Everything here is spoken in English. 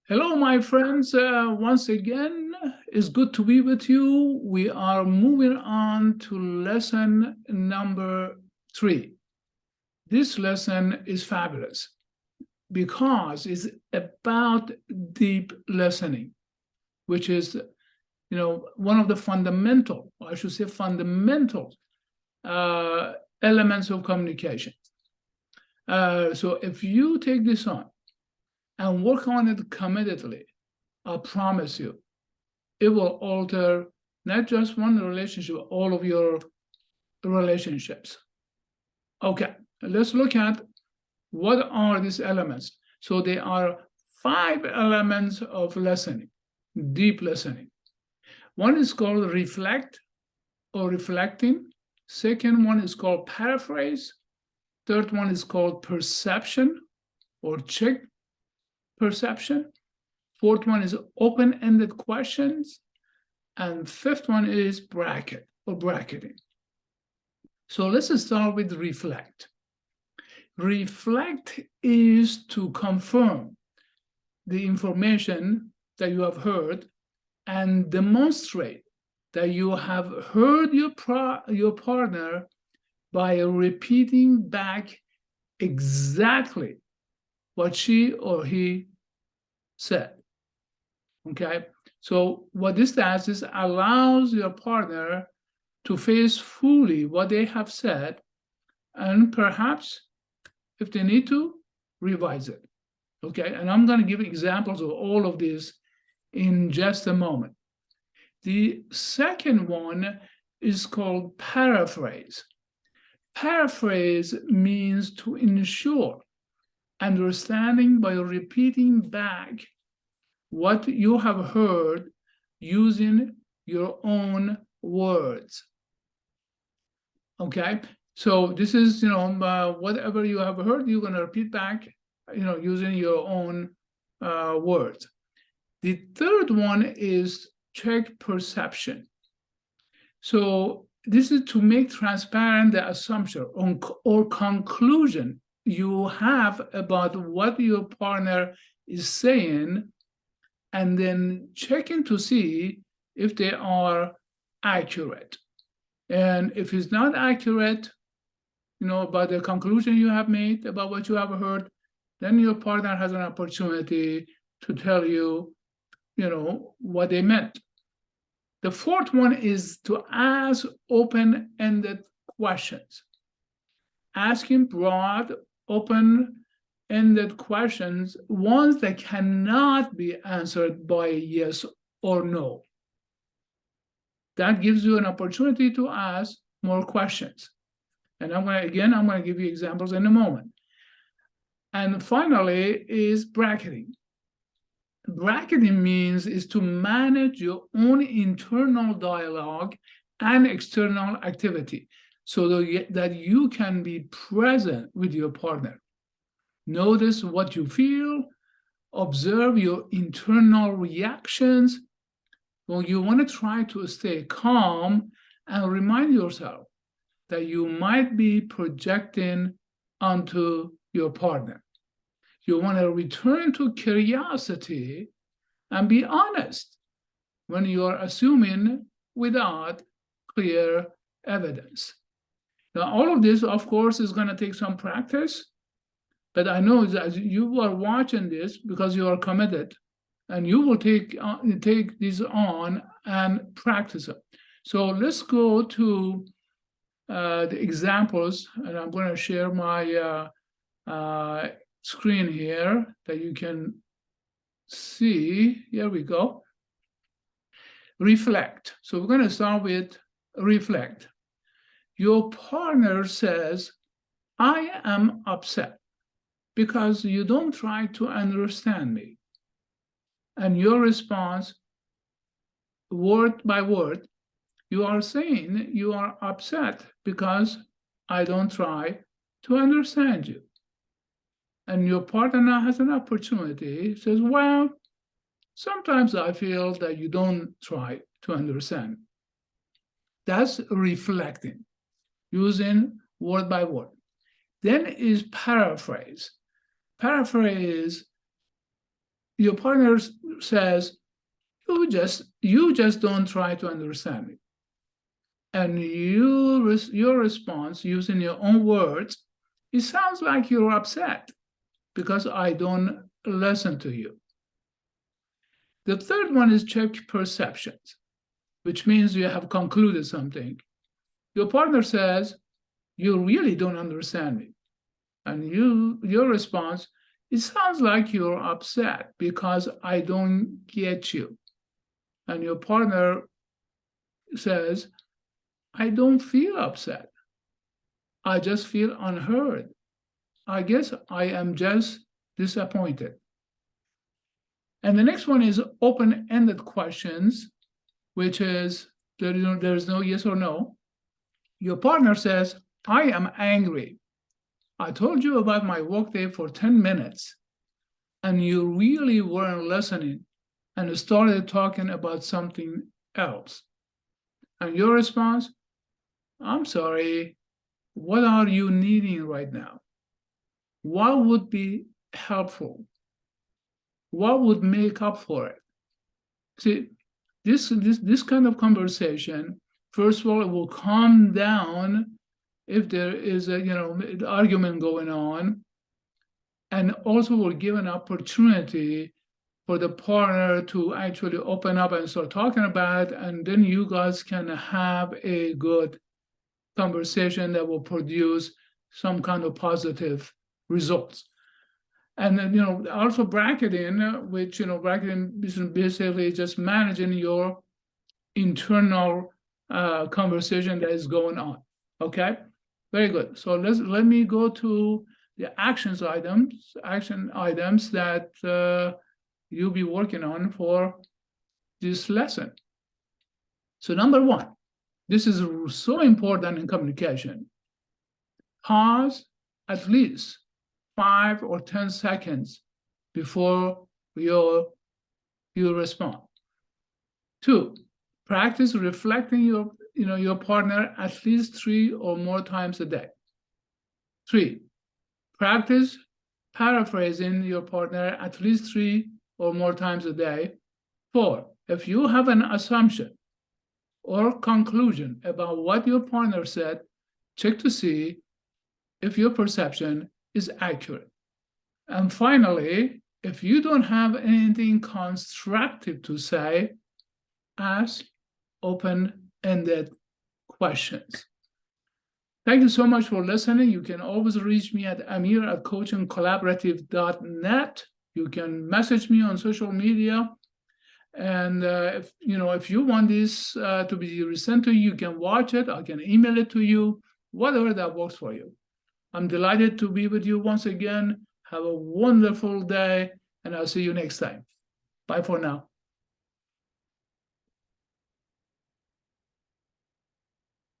Hello, my friends. Once again, it's good to be with you. We are moving on to lesson number 3. This lesson is fabulous because it's about deep listening, which is, one of the fundamental, I should say fundamental elements of communication. So if you take this on, and work on it committedly, I promise you, it will alter not just one relationship, all of your relationships. Okay, let's look at what are these elements. So there are 5 elements of listening, deep listening. One is called reflect or reflecting. Second one is called paraphrase. Third one is called perception or check perception. Fourth one is open-ended questions. And fifth one is bracket or bracketing. So let's start with reflect. Reflect is to confirm the information that you have heard and demonstrate that you have heard your partner by repeating back exactly what she or he said. Okay, so what this does is allows your partner to face fully what they have said, and perhaps, if they need to, revise it. Okay, and I'm going to give examples of all of this in just a moment. The second one is called paraphrase. Paraphrase means to ensure understanding by repeating back what you have heard using your own words. Okay, so this is, whatever you have heard, you're going to repeat back, using your own words. The third one is check perception. So this is to make transparent the assumption or conclusion you have about what your partner is saying, and then checking to see if they are accurate. And if it's not accurate, about the conclusion you have made about what you have heard, then your partner has an opportunity to tell you, what they meant. The fourth one is to ask open-ended questions. Asking broad, open-ended questions, ones that cannot be answered by yes or no. That gives you an opportunity to ask more questions. And I'm going to give you examples in a moment. And finally is bracketing. Bracketing means is to manage your own internal dialogue and external activity so that you can be present with your partner. Notice what you feel, observe your internal reactions. Well, you want to try to stay calm and remind yourself that you might be projecting onto your partner. You want to return to curiosity and be honest when you are assuming without clear evidence. Now, all of this, of course, is going to take some practice, but I know that you are watching this because you are committed, and you will take these on and practice it. So let's go to the examples, and I'm going to share my screen here that you can see. Here we go. Reflect. So we're going to start with reflect. Your partner says, I am upset because you don't try to understand me. And your response, word by word, you are saying you are upset because I don't try to understand you. And your partner has an opportunity, says, well, sometimes I feel that you don't try to understand. That's reflecting, using word by word. Then is paraphrase. Paraphrase your partner says, you just don't try to understand me. And your response, using your own words, it sounds like you're upset because I don't listen to you. The third one is check perceptions, which means you have concluded something. Your partner says, you really don't understand me. And your response, it sounds like you're upset because I don't get you. And your partner says, I don't feel upset. I just feel unheard. I guess I am just disappointed. And the next one is open-ended questions, which is there's no yes or no. Your partner says, I am angry. I told you about my workday for 10 minutes, and you really weren't listening and started talking about something else. And your response, I'm sorry, what are you needing right now? What would be helpful? What would make up for it? See, this kind of conversation, first of all, it will calm down if there is a argument going on, and also will give an opportunity for the partner to actually open up and start talking about it, and then you guys can have a good conversation that will produce some kind of positive results. And then, also bracketing, which, bracketing is basically just managing your internal conversation that is going on. Okay, very good. So let me go to the action items that you'll be working on for this lesson. So number one, this is so important in communication. Pause at least 5 or 10 seconds before you respond. 2, practice reflecting your partner at least 3 or more times a day. 3, practice paraphrasing your partner at least 3 or more times a day. 4, if you have an assumption or conclusion about what your partner said, check to see if your perception is accurate. And finally, if you don't have anything constructive to say, ask open-ended questions. Thank you so much for listening. You can always reach me at amir@coachingcollaborative.net. You can message me on social media. And if you want this to be sent to you, you can watch it. I can email it to you, whatever that works for you. I'm delighted to be with you once again. Have a wonderful day, and I'll see you next time. Bye for now.